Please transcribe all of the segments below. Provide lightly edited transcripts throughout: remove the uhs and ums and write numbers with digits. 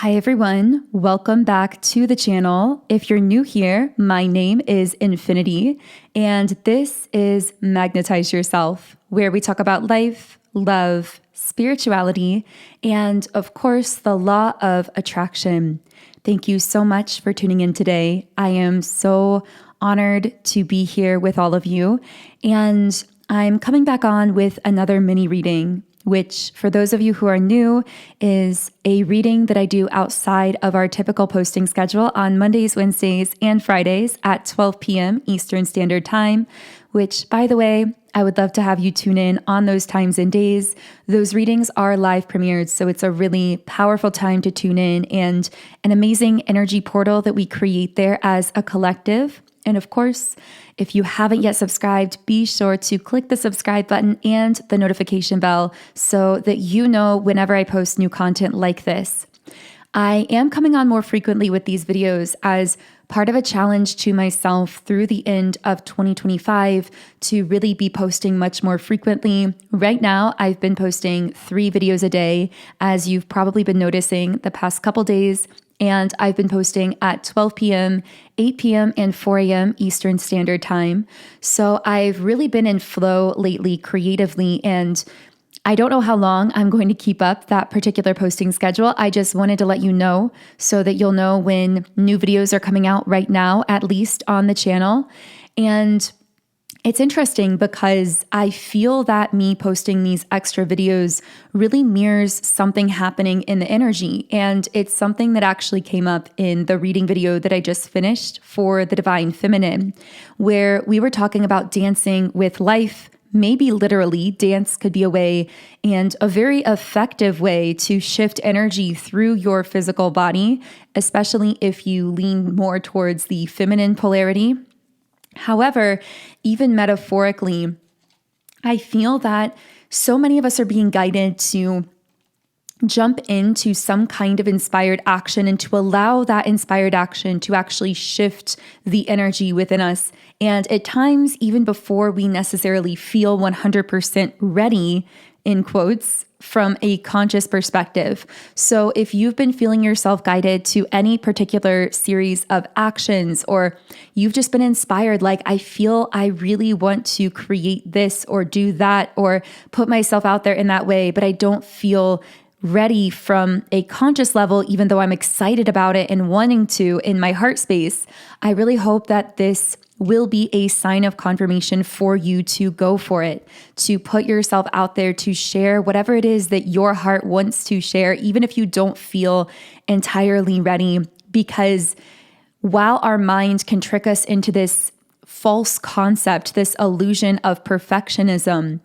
Hi everyone, welcome back to the channel. If you're new here, my name is Infinity, and this is Magnetize Yourself, where we talk about life, love, spirituality, and of course, the law of attraction. Thank you so much for tuning in today. I am so honored to be here with all of you, and I'm coming back on with another mini reading, which for those of you who are new is a reading that I do outside of our typical posting schedule on Mondays, Wednesdays, and Fridays at 12 p.m. Eastern Standard Time, which, by the way, I would love to have you tune in on those times and days. Those readings are live premiered, so it's a really powerful time to tune in and an amazing energy portal that we create there as a collective. And of course, if you haven't yet subscribed, be sure to click the subscribe button and the notification bell so that you know whenever I post new content like this. I am coming on more frequently with these videos as part of a challenge to myself through the end of 2025 to really be posting much more frequently. Right now, I've been posting 3 videos a day, as you've probably been noticing the past couple days. And I've been posting at 12 p.m., 8 p.m., and 4 a.m. Eastern Standard Time. So I've really been in flow lately creatively, and I don't know how long I'm going to keep up that particular posting schedule. I just wanted to let you know so that you'll know when new videos are coming out right now, at least on the channel. And it's interesting because I feel that me posting these extra videos really mirrors something happening in the energy. And it's something that actually came up in the reading video that I just finished for the Divine Feminine, where we were talking about dancing with life. Maybe literally, dance could be a way and a very effective way to shift energy through your physical body, especially if you lean more towards the feminine polarity. However, even metaphorically, I feel that so many of us are being guided to jump into some kind of inspired action and to allow that inspired action to actually shift the energy within us. And at times, even before we necessarily feel 100% ready, in quotes, from a conscious perspective. So if you've been feeling yourself guided to any particular series of actions, or you've just been inspired, like, I feel I really want to create this or do that or put myself out there in that way, but I don't feel ready from a conscious level, even though I'm excited about it and wanting to in my heart space, I really hope that this will be a sign of confirmation for you to go for it, to put yourself out there, to share whatever it is that your heart wants to share, even if you don't feel entirely ready. Because while our mind can trick us into this false concept, this illusion of perfectionism,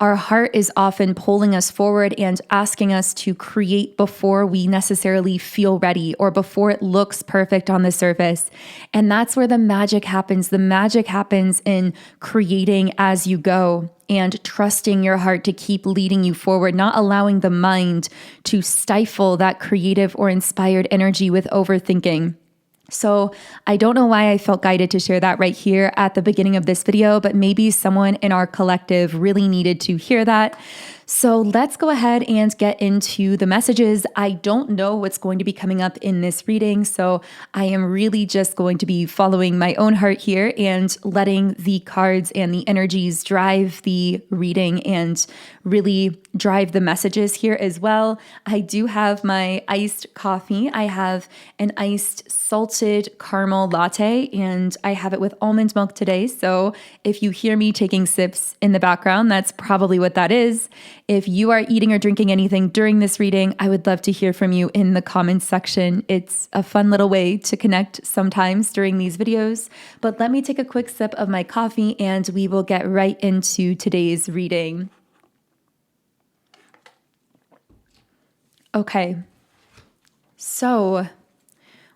our heart is often pulling us forward and asking us to create before we necessarily feel ready or before it looks perfect on the surface. And that's where the magic happens. The magic happens in creating as you go and trusting your heart to keep leading you forward, not allowing the mind to stifle that creative or inspired energy with overthinking. So I don't know why I felt guided to share that right here at the beginning of this video, but maybe someone in our collective really needed to hear that. So let's go ahead and get into the messages. I don't know what's going to be coming up in this reading, so I am really just going to be following my own heart here and letting the cards and the energies drive the reading and really drive the messages here as well. I do have my iced coffee. I have an iced salted caramel latte, and I have it with almond milk today. So if you hear me taking sips in the background, that's probably what that is. If you are eating or drinking anything during this reading, I would love to hear from you in the comments section. It's a fun little way to connect sometimes during these videos. But let me take a quick sip of my coffee and we will get right into today's reading. Okay, so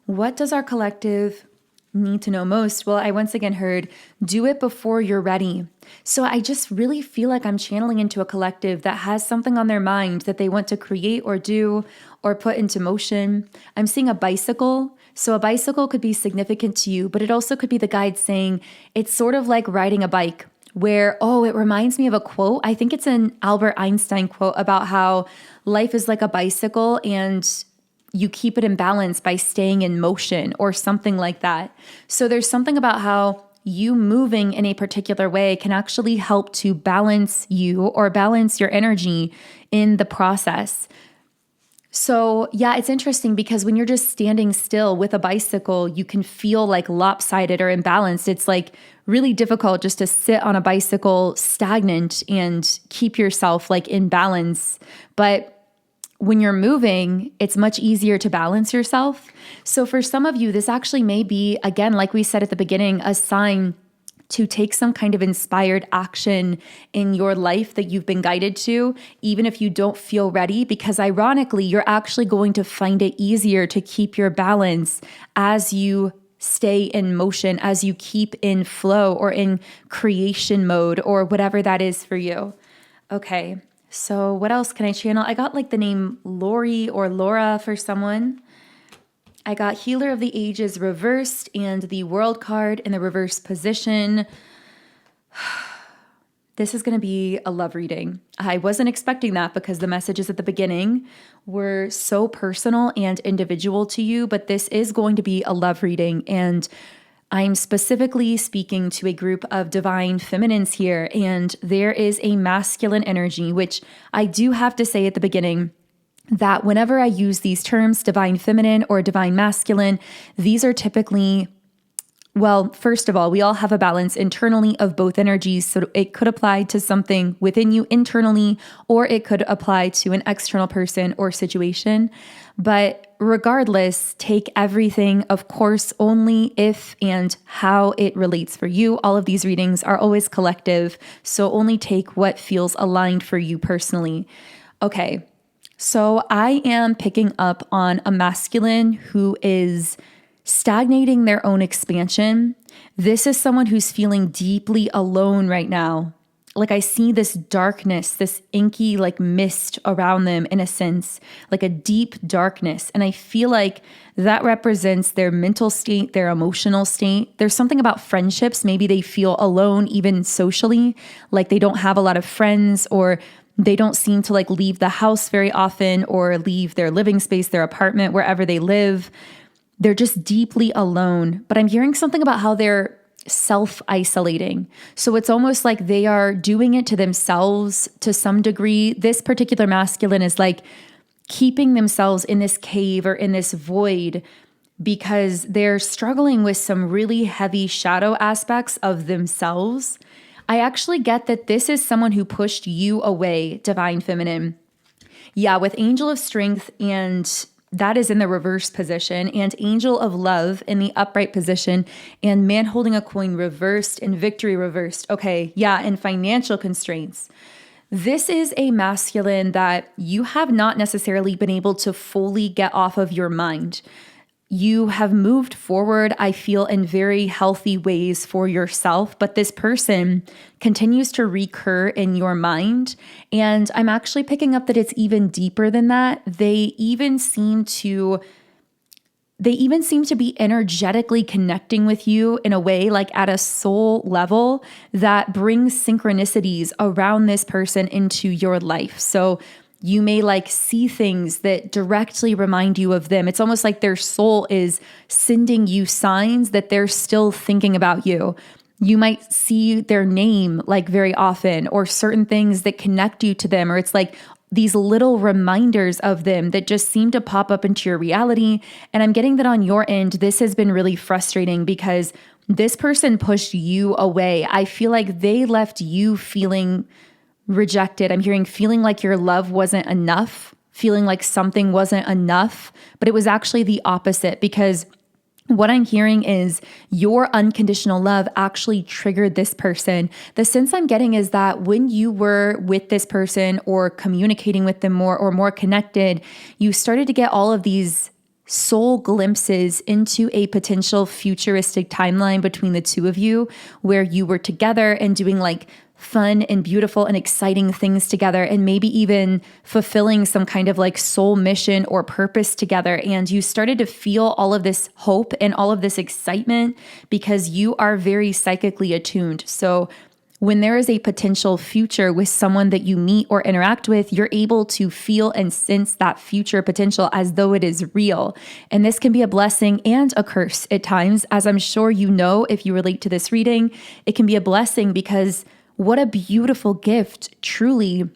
what does our collective need to know most? Well, I once again heard, do it before you're ready. So I just really feel like I'm channeling into a collective that has something on their mind that they want to create or do or put into motion. I'm seeing a bicycle. So a bicycle could be significant to you, but it also could be the guide saying it's sort of like riding a bike where, it reminds me of a quote. I think it's an Albert Einstein quote about how life is like a bicycle and you keep it in balance by staying in motion or something like that. So there's something about how you moving in a particular way can actually help to balance you or balance your energy in the process. So yeah, it's interesting because when you're just standing still with a bicycle, you can feel like lopsided or imbalanced. It's like really difficult just to sit on a bicycle stagnant and keep yourself like in balance. But when you're moving, it's much easier to balance yourself. So for some of you, this actually may be, again, like we said at the beginning, a sign to take some kind of inspired action in your life that you've been guided to, even if you don't feel ready, because ironically, you're actually going to find it easier to keep your balance as you stay in motion, as you keep in flow or in creation mode or whatever that is for you. Okay. So what else can I channel? I got like the name Lori or Laura for someone. I got Healer of the Ages reversed and the World card in the reverse position. This is going to be a love reading. I wasn't expecting that because the messages at the beginning were so personal and individual to you, but this is going to be a love reading. And I'm specifically speaking to a group of divine feminines here, and there is a masculine energy, which I do have to say at the beginning that whenever I use these terms, divine feminine or divine masculine, these are typically, well, first of all, we all have a balance internally of both energies. So it could apply to something within you internally, or it could apply to an external person or situation. But regardless, take everything, of course, only if and how it relates for you. All of these readings are always collective, so only take what feels aligned for you personally. Okay, so I am picking up on a masculine who is stagnating their own expansion. This is someone who's feeling deeply alone right now. Like I see this darkness, this inky like mist around them in a sense, like a deep darkness. And I feel like that represents their mental state, their emotional state. There's something about friendships. Maybe they feel alone even socially, like they don't have a lot of friends, or they don't seem to like leave the house very often or leave their living space, their apartment, wherever they live. They're just deeply alone. But I'm hearing something about how they're self-isolating. So it's almost like they are doing it to themselves to some degree. This particular masculine is like keeping themselves in this cave or in this void because they're struggling with some really heavy shadow aspects of themselves. I actually get that this is someone who pushed you away, divine feminine. Yeah, with Angel of Strength, and that is in the reverse position, and Angel of Love in the upright position, and Man Holding a Coin reversed and Victory reversed. Okay, yeah, and financial constraints. This is a masculine that you have not necessarily been able to fully get off of your mind. You have moved forward, I feel, in very healthy ways for yourself, but this person continues to recur in your mind. And I'm actually picking up that it's even deeper than that. They even seem to be energetically connecting with you in a way, like at a soul level, that brings synchronicities around this person into your life. So you may like see things that directly remind you of them. It's almost like their soul is sending you signs that they're still thinking about you. You might see their name like very often, or certain things that connect you to them, or it's like these little reminders of them that just seem to pop up into your reality. And I'm getting that on your end, this has been really frustrating because this person pushed you away. I feel like they left you feeling rejected. I'm hearing feeling like your love wasn't enough, feeling like something wasn't enough, but it was actually the opposite, because what I'm hearing is your unconditional love actually triggered this person. The sense I'm getting is that when you were with this person or communicating with them more or more connected, you started to get all of these soul glimpses into a potential futuristic timeline between the two of you where you were together and doing like fun and beautiful and exciting things together, and maybe even fulfilling some kind of like soul mission or purpose together. And you started to feel all of this hope and all of this excitement because you are very psychically attuned. So when there is a potential future with someone that you meet or interact with, you're able to feel and sense that future potential as though it is real. And this can be a blessing and a curse at times, as I'm sure you know if you relate to this reading. It can be a blessing because what a beautiful gift, truly,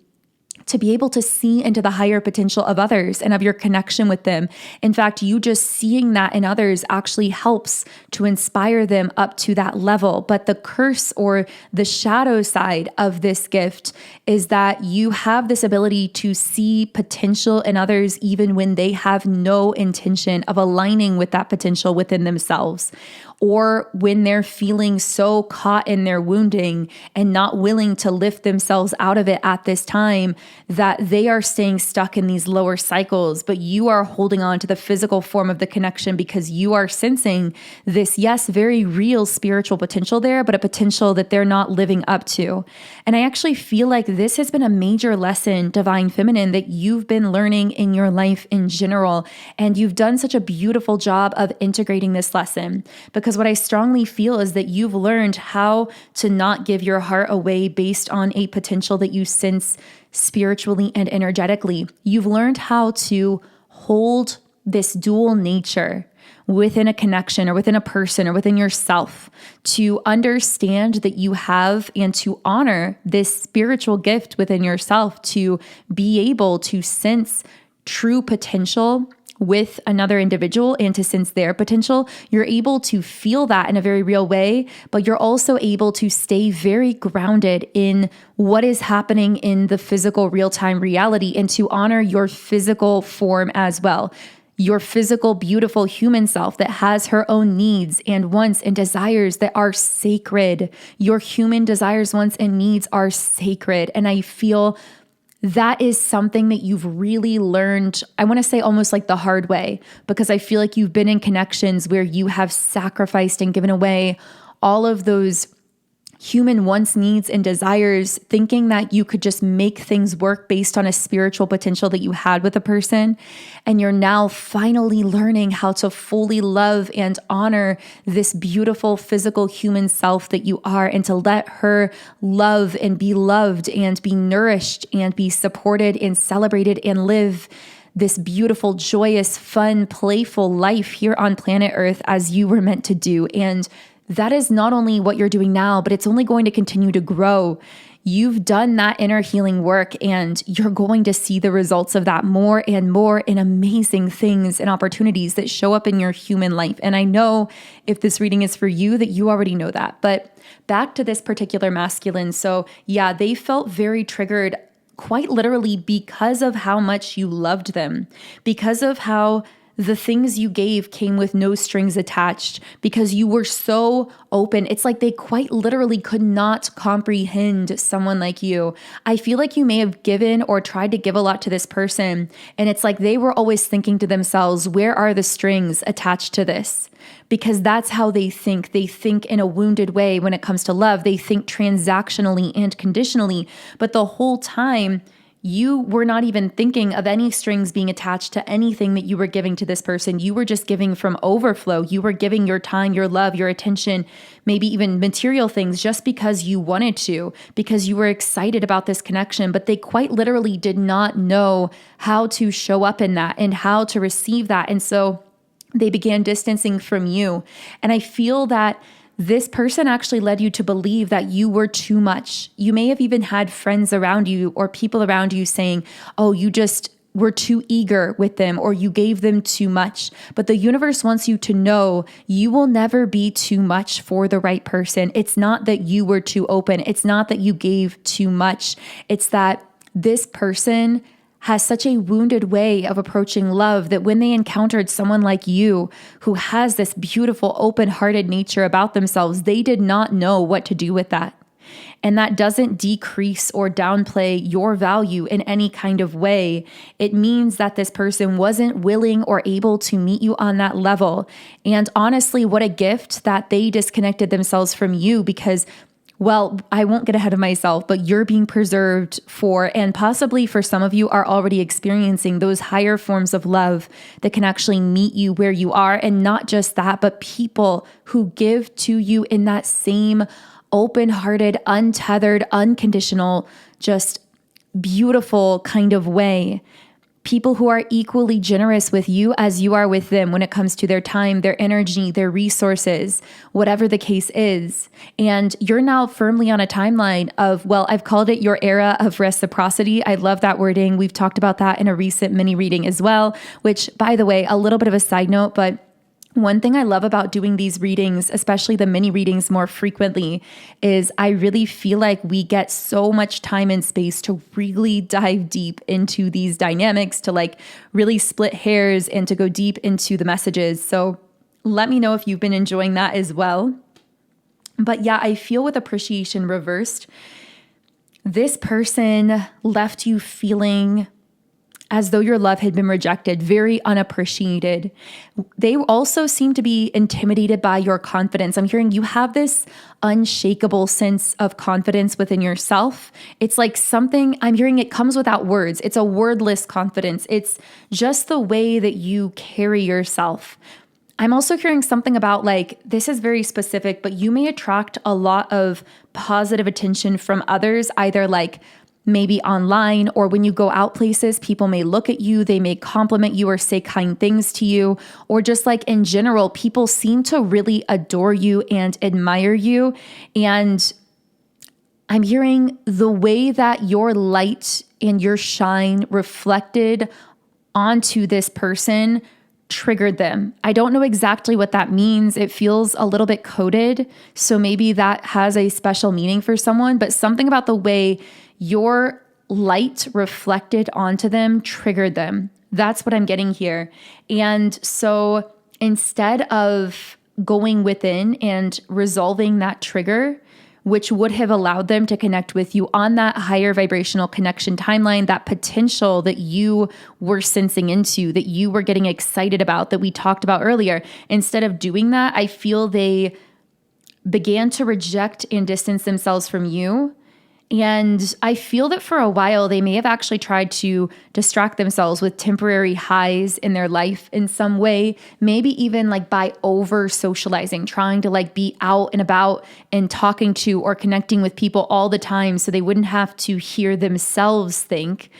to be able to see into the higher potential of others and of your connection with them. In fact, you just seeing that in others actually helps to inspire them up to that level. But the curse or the shadow side of this gift is that you have this ability to see potential in others even when they have no intention of aligning with that potential within themselves, or when they're feeling so caught in their wounding and not willing to lift themselves out of it at this time, that they are staying stuck in these lower cycles, but you are holding on to the physical form of the connection because you are sensing this, yes, very real spiritual potential there, but a potential that they're not living up to. And I actually feel like this has been a major lesson, Divine Feminine, that you've been learning in your life in general. And you've done such a beautiful job of integrating this lesson, because what I strongly feel is that you've learned how to not give your heart away based on a potential that you sense spiritually and energetically. You've learned how to hold this dual nature within a connection or within a person or within yourself, to understand that you have and to honor this spiritual gift within yourself, to be able to sense true potential with another individual and to sense their potential. You're able to feel that in a very real way, but you're also able to stay very grounded in what is happening in the physical real-time reality and to honor your physical form as well. Your physical, beautiful human self that has her own needs and wants and desires that are sacred. Your human desires, wants, and needs are sacred. And I feel that is something that you've really learned, I want to say almost like the hard way, because I feel like you've been in connections where you have sacrificed and given away all of those human wants, needs, and desires, thinking that you could just make things work based on a spiritual potential that you had with a person. And you're now finally learning how to fully love and honor this beautiful physical human self that you are, and to let her love and be loved and be nourished and be supported and celebrated and live this beautiful, joyous, fun, playful life here on planet Earth as you were meant to do. And that is not only what you're doing now, but it's only going to continue to grow. You've done that inner healing work, and you're going to see the results of that more and more in amazing things and opportunities that show up in your human life. And I know if this reading is for you that you already know that. But back to this particular masculine. So yeah, they felt very triggered, quite literally, because of how much you loved them, because of how the things you gave came with no strings attached, because you were so open. It's like they quite literally could not comprehend someone like you. I feel like you may have given or tried to give a lot to this person, and it's like they were always thinking to themselves, where are the strings attached to this? Because that's how they think. They think in a wounded way when it comes to love. They think transactionally and conditionally, but the whole time, you were not even thinking of any strings being attached to anything that you were giving to this person. You were just giving from overflow. You were giving your time, your love, your attention, maybe even material things, just because you wanted to, because you were excited about this connection. But they quite literally did not know how to show up in that and how to receive that. And so they began distancing from you. And I feel that this person actually led you to believe that you were too much. You may have even had friends around you or people around you saying, oh, you just were too eager with them, or you gave them too much. But the universe wants you to know you will never be too much for the right person. It's not that you were too open. It's not that you gave too much. It's that this person has such a wounded way of approaching love that when they encountered someone like you who has this beautiful, open-hearted nature about themselves, they did not know what to do with that. And that doesn't decrease or downplay your value in any kind of way. It means that this person wasn't willing or able to meet you on that level. And honestly, what a gift that they disconnected themselves from you, because well, I won't get ahead of myself, but you're being preserved for, and possibly for some of you are already experiencing those higher forms of love that can actually meet you where you are. And not just that, but people who give to you in that same open-hearted, untethered, unconditional, just beautiful kind of way. People who are equally generous with you as you are with them when it comes to their time, their energy, their resources, whatever the case is. And you're now firmly on a timeline of, well, I've called it your era of reciprocity. I love that wording. We've talked about that in a recent mini reading as well, which, by the way, a little bit of a side note, but one thing I love about doing these readings, especially the mini readings more frequently, is I really feel like we get so much time and space to really dive deep into these dynamics, to like really split hairs and to go deep into the messages. So let me know if you've been enjoying that as well. But yeah, I feel with appreciation reversed, this person left you feeling as though your love had been rejected, very unappreciated. They also seem to be intimidated by your confidence. I'm hearing you have this unshakable sense of confidence within yourself. It's like something, I'm hearing it comes without words. It's a wordless confidence. It's just the way that you carry yourself. I'm also hearing something about like, this is very specific, but you may attract a lot of positive attention from others, either like maybe online or when you go out places, people may look at you, they may compliment you or say kind things to you, or just like in general, people seem to really adore you and admire you. And I'm hearing the way that your light and your shine reflected onto this person triggered them. I don't know exactly what that means. It feels a little bit coded. So maybe that has a special meaning for someone, but something about the way your light reflected onto them triggered them. That's what I'm getting here. And so instead of going within and resolving that trigger, which would have allowed them to connect with you on that higher vibrational connection timeline, that potential that you were sensing into, that you were getting excited about, that we talked about earlier, instead of doing that, I feel they began to reject and distance themselves from you. And I feel that for a while, they may have actually tried to distract themselves with temporary highs in their life in some way, maybe even like by over socializing, trying to like be out and about and talking to or connecting with people all the time so they wouldn't have to hear themselves think.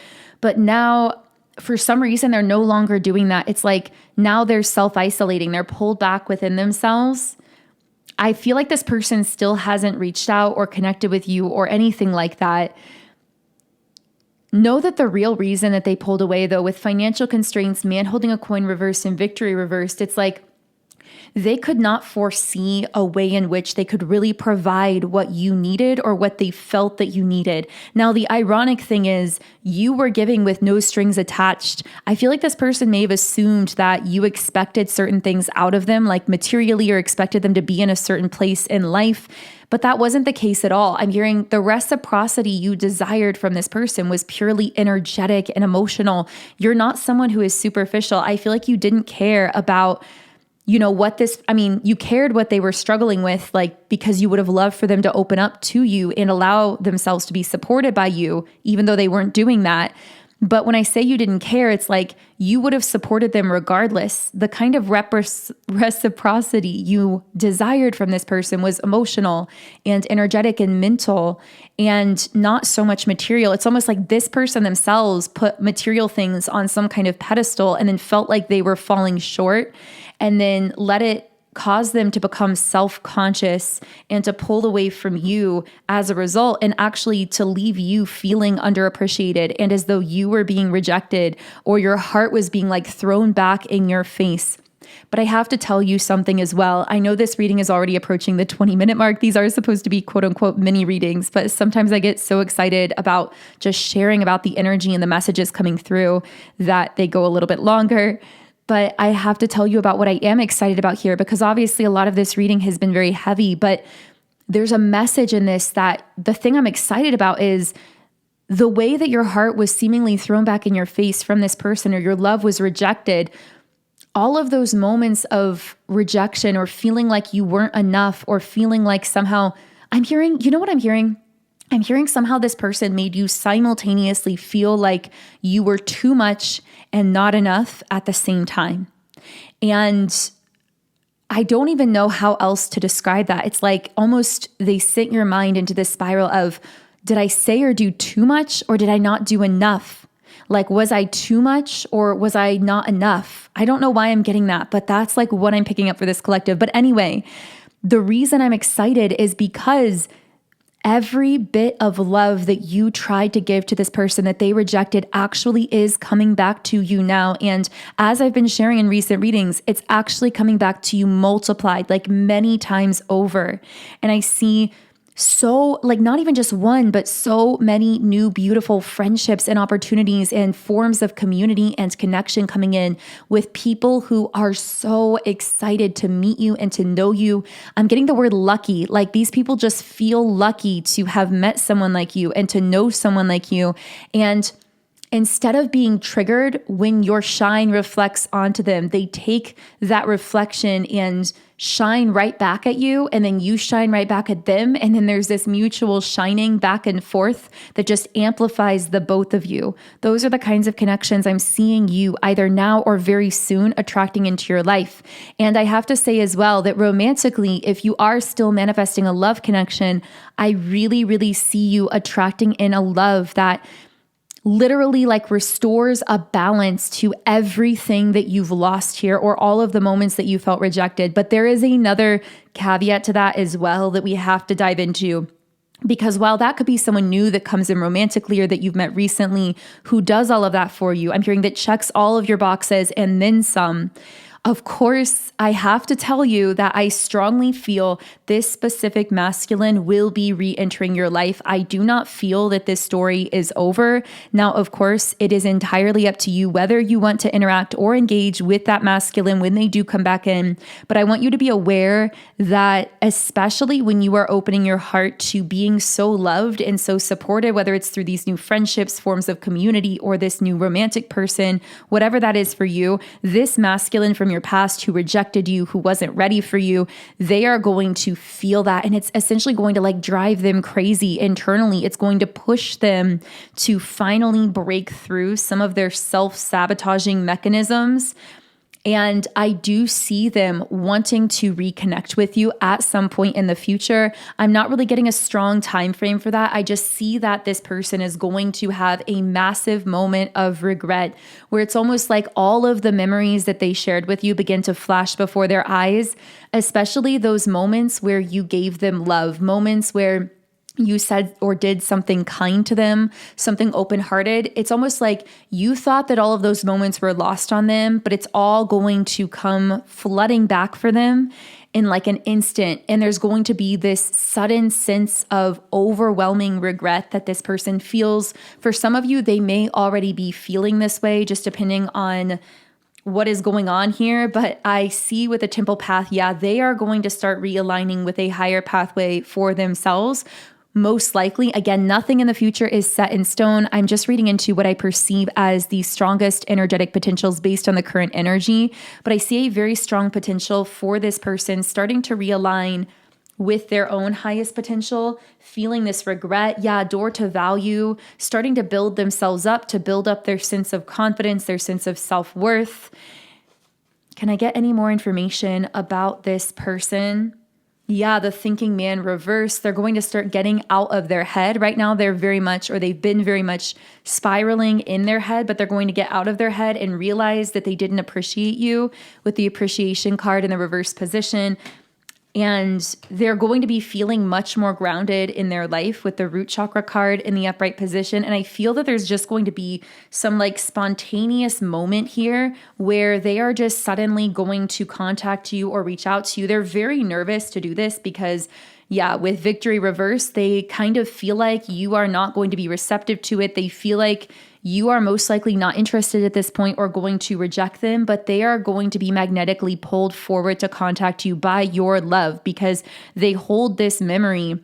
But now, for some reason, they're no longer doing that. It's like now they're self-isolating. They're pulled back within themselves. I feel like this person still hasn't reached out or connected with you or anything like that. Know that the real reason that they pulled away, though, with financial constraints, man holding a coin reversed and victory reversed, it's like they could not foresee a way in which they could really provide what you needed or what they felt that you needed. Now, the ironic thing is you were giving with no strings attached. I feel like this person may have assumed that you expected certain things out of them, like materially, or expected them to be in a certain place in life. But that wasn't the case at all. I'm hearing the reciprocity you desired from this person was purely energetic and emotional. You're not someone who is superficial. I feel like you didn't care about you cared what they were struggling with, like, because you would have loved for them to open up to you and allow themselves to be supported by you, even though they weren't doing that. But when I say you didn't care, it's like you would have supported them regardless. The kind of reciprocity you desired from this person was emotional and energetic and mental and not so much material. It's almost like this person themselves put material things on some kind of pedestal and then felt like they were falling short and then let it cause them to become self-conscious and to pull away from you as a result, and actually to leave you feeling underappreciated and as though you were being rejected or your heart was being like thrown back in your face. But I have to tell you something as well. I know this reading is already approaching the 20-minute mark. These are supposed to be quote unquote mini readings, but sometimes I get so excited about just sharing about the energy and the messages coming through that they go a little bit longer. But I have to tell you about what I am excited about here, because obviously a lot of this reading has been very heavy, but there's a message in this that the thing I'm excited about is the way that your heart was seemingly thrown back in your face from this person, or your love was rejected. All of those moments of rejection or feeling like you weren't enough or feeling like somehow, I'm hearing somehow this person made you simultaneously feel like you were too much and not enough at the same time. And I don't even know how else to describe that. It's like almost they sent your mind into this spiral of, did I say or do too much, or did I not do enough? Like, was I too much or was I not enough? I don't know why I'm getting that, but that's like what I'm picking up for this collective. But anyway, the reason I'm excited is because every bit of love that you tried to give to this person that they rejected actually is coming back to you now. And as I've been sharing in recent readings, it's actually coming back to you multiplied, like many times over. And I see so, like, not even just one, but so many new beautiful friendships and opportunities and forms of community and connection coming in with people who are so excited to meet you and to know you. I'm getting the word lucky. Like, these people just feel lucky to have met someone like you and to know someone like you. And instead of being triggered when your shine reflects onto them, they take that reflection and shine right back at you, and then you shine right back at them. And then there's this mutual shining back and forth that just amplifies the both of you. Those are the kinds of connections I'm seeing you either now or very soon attracting into your life. And I have to say as well that romantically, if you are still manifesting a love connection, I really, really see you attracting in a love that literally like restores a balance to everything that you've lost here, or all of the moments that you felt rejected. But there is another caveat to that as well that we have to dive into. Because while that could be someone new that comes in romantically or that you've met recently who does all of that for you, I'm hearing that checks all of your boxes and then some. Of course, I have to tell you that I strongly feel this specific masculine will be re-entering your life. I do not feel that this story is over. Now, of course, it is entirely up to you whether you want to interact or engage with that masculine when they do come back in. But I want you to be aware that especially when you are opening your heart to being so loved and so supported, whether it's through these new friendships, forms of community, or this new romantic person, whatever that is for you, this masculine from your past who rejected you, who wasn't ready for you, they are going to feel that. And it's essentially going to like drive them crazy internally. It's going to push them to finally break through some of their self-sabotaging mechanisms. And I do see them wanting to reconnect with you at some point in the future. I'm not really getting a strong time frame for that. I just see that this person is going to have a massive moment of regret where it's almost like all of the memories that they shared with you begin to flash before their eyes, especially those moments where you gave them love, moments where you said or did something kind to them, something open-hearted. It's almost like you thought that all of those moments were lost on them, but it's all going to come flooding back for them in like an instant. And there's going to be this sudden sense of overwhelming regret that this person feels. For some of you, they may already be feeling this way, just depending on what is going on here. But I see with the temple path, yeah, they are going to start realigning with a higher pathway for themselves. Most likely, again, nothing in the future is set in stone. I'm just reading into what I perceive as the strongest energetic potentials based on the current energy. But I see a very strong potential for this person starting to realign with their own highest potential, feeling this regret, door to value, starting to build themselves up, to build up their sense of confidence, their sense of self-worth. Can I get any more information about this person? Yeah, the thinking man reverse. They're going to start getting out of their head. Right now, they've been very much spiraling in their head, but they're going to get out of their head and realize that they didn't appreciate you with the appreciation card in the reverse position. And they're going to be feeling much more grounded in their life with the root chakra card in the upright position. And I feel that there's just going to be some like spontaneous moment here where they are just suddenly going to contact you or reach out to you. They're very nervous to do this because with victory reverse, they kind of feel like you are not going to be receptive to it. They feel like you are most likely not interested at this point or going to reject them, but they are going to be magnetically pulled forward to contact you by your love because they hold this memory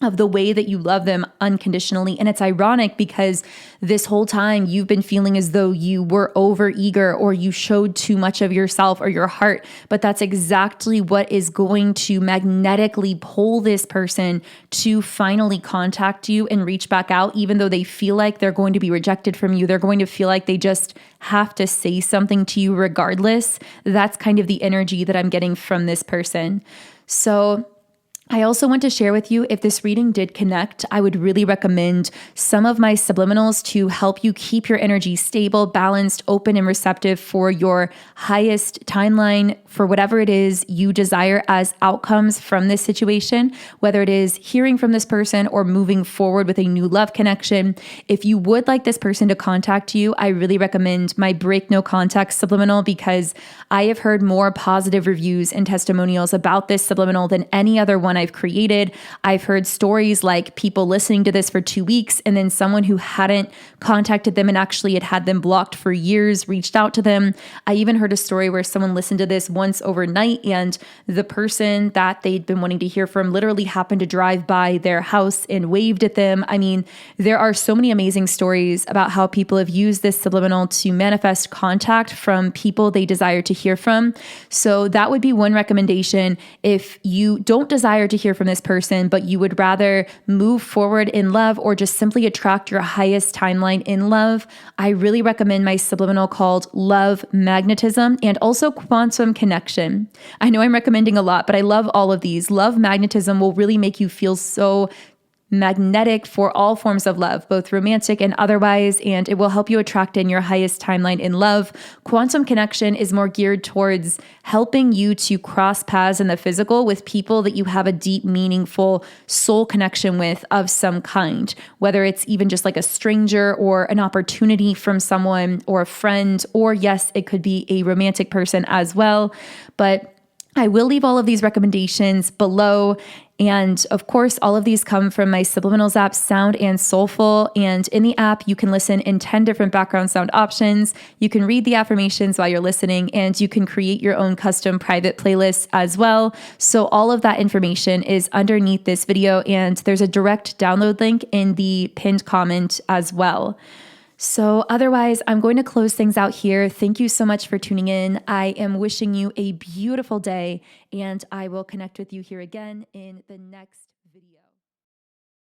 of the way that you love them unconditionally. And it's ironic because this whole time you've been feeling as though you were over eager or you showed too much of yourself or your heart, but that's exactly what is going to magnetically pull this person to finally contact you and reach back out, even though they feel like they're going to be rejected from you. They're going to feel like they just have to say something to you regardless. That's kind of the energy that I'm getting from this person. So I also want to share with you, if this reading did connect, I would really recommend some of my subliminals to help you keep your energy stable, balanced, open, and receptive for your highest timeline for whatever it is you desire as outcomes from this situation, whether it is hearing from this person or moving forward with a new love connection. If you would like this person to contact you, I really recommend my Break No Contact subliminal, because I have heard more positive reviews and testimonials about this subliminal than any other one I've created. I've heard stories like people listening to this for 2 weeks and then someone who hadn't contacted them and actually had them blocked for years reached out to them. I even heard a story where someone listened to this once overnight and the person that they'd been wanting to hear from literally happened to drive by their house and waved at them. I mean, there are so many amazing stories about how people have used this subliminal to manifest contact from people they desire to hear from. So that would be one recommendation. If you don't desire to hear from this person, but you would rather move forward in love or just simply attract your highest timeline in love, I really recommend my subliminal called Love Magnetism and also Quantum Connection. I know I'm recommending a lot, but I love all of these. Love Magnetism will really make you feel so magnetic for all forms of love, both romantic and otherwise, and it will help you attract in your highest timeline in love. Quantum Connection is more geared towards helping you to cross paths in the physical with people that you have a deep, meaningful soul connection with of some kind, whether it's even just like a stranger or an opportunity from someone or a friend, or yes, it could be a romantic person as well. But I will leave all of these recommendations below. And of course, all of these come from my Subliminals app, Sound and Soulful. And in the app, you can listen in 10 different background sound options. You can read the affirmations while you're listening, and you can create your own custom private playlists as well. So all of that information is underneath this video, and there's a direct download link in the pinned comment as well. So otherwise, I'm going to close things out here. Thank you so much for tuning in. I am wishing you a beautiful day, and I will connect with you here again in the next video.